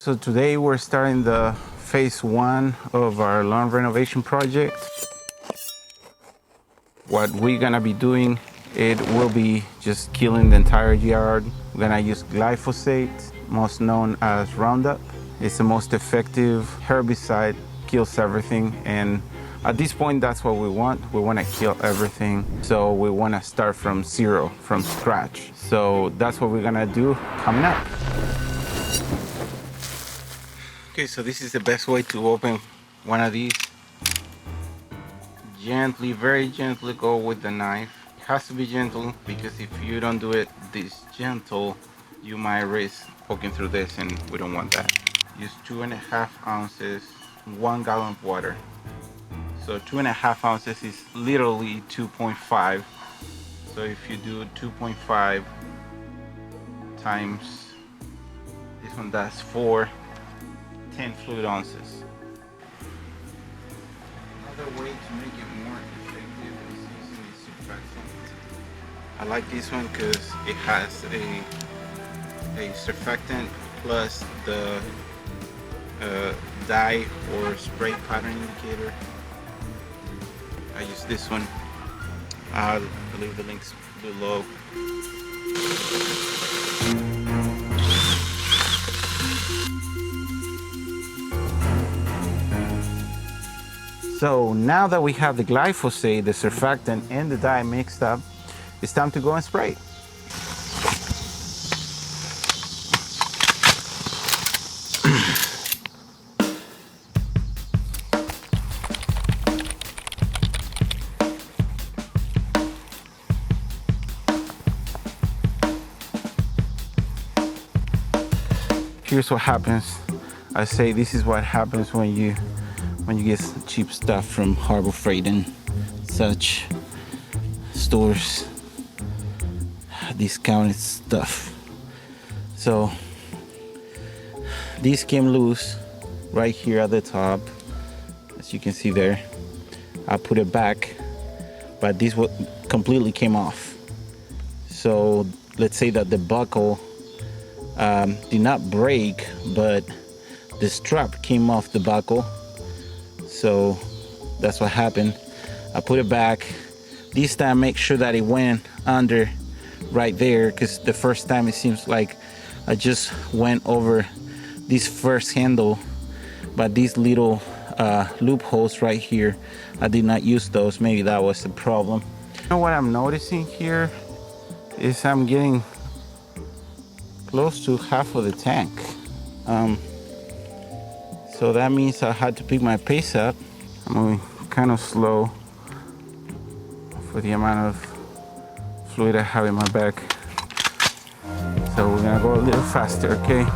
So today we're starting the phase 1 of our lawn renovation project. What we're gonna be doing, it will be just killing the entire yard. We're gonna use glyphosate, most known as Roundup. It's the most effective herbicide, kills everything, and at this point that's what we want. We want to kill everything, so we want to start from zero, from scratch. So that's what we're gonna do coming up. Okay, so this is the best way to open one of these. Gently, very gently go with the knife. It has to be gentle because if you don't do it this gentle, you might risk poking through this, and we don't want that. Use 2.5 ounces, 1 gallon of water. So 2.5 ounces is literally 2.5. So if you do 2.5 times, this one does 4, 10 fluid ounces. Another way to make it more effective is using the surfactant. I like this one because it has a surfactant plus the dye or spray pattern indicator. I use this one. I'll leave the links below. So now that we have the glyphosate, the surfactant, and the dye mixed up, it's time to go and spray. Here's what happens. I say this is what happens when you get cheap stuff from Harbor Freight and such stores, discounted stuff. So these came loose right here at the top, as you can see there. I put it back, but this what completely came off. So let's say that the buckle did not break, but the strap came off the buckle. So that's what happened. I put it back. This time make sure that it went under right there, because the first time it seems like I just went over this first handle, but these little loopholes right here, I did not use those. Maybe that was the problem. You know what I'm noticing here is I'm getting close to half of the tank. So that means I had to pick my pace up. I'm moving kind of slow for the amount of fluid I have in my bag. So we're gonna go a little faster, okay?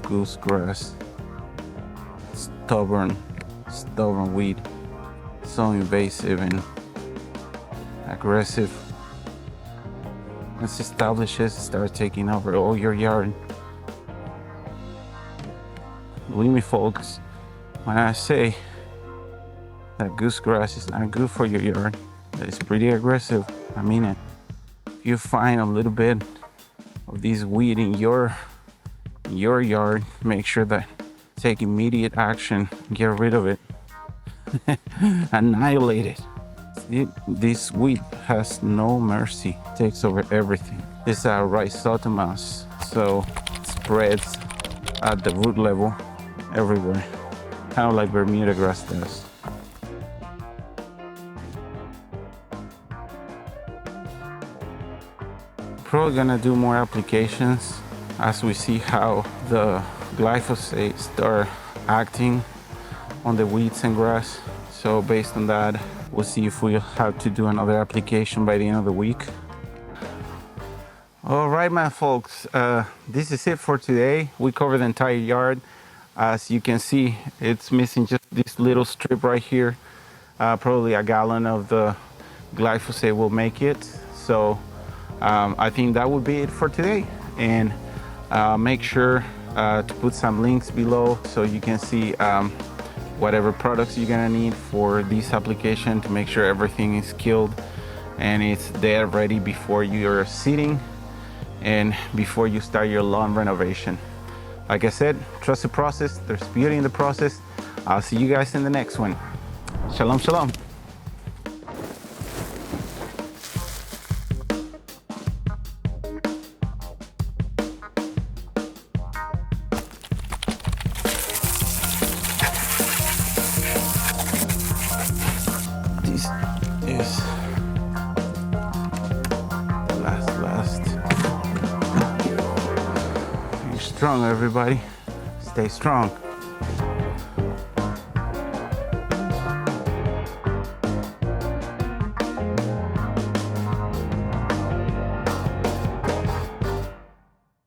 Goosegrass, stubborn weed, so invasive and aggressive. Once establishes, start taking over all your yard. Believe me, folks, when I say that goosegrass is not good for your yard, that it's pretty aggressive, I mean it. you find a little bit of this weed in your yard, make sure that take immediate action, get rid of it, annihilate it. This weed has no mercy, takes over everything. It's a rhizotomous, so it spreads at the root level everywhere, kind of like Bermuda grass does. Probably gonna do more applications as we see how the glyphosate start acting on the weeds and grass. So based on that, we'll see if we have to do another application by the end of the week. All right, my folks, this is it for today. We covered the entire yard. As you can see, it's missing just this little strip right here. Probably a gallon of the glyphosate will make it. So I think that would be it for today. And make sure to put some links below so you can see whatever products you're gonna need for this application to make sure everything is killed and it's there ready before you're seeding and before you start your lawn renovation. Like I said, trust the process. There's beauty in the process. I'll see you guys in the next one. Shalom, shalom. This is last. Stay strong, everybody. Stay strong.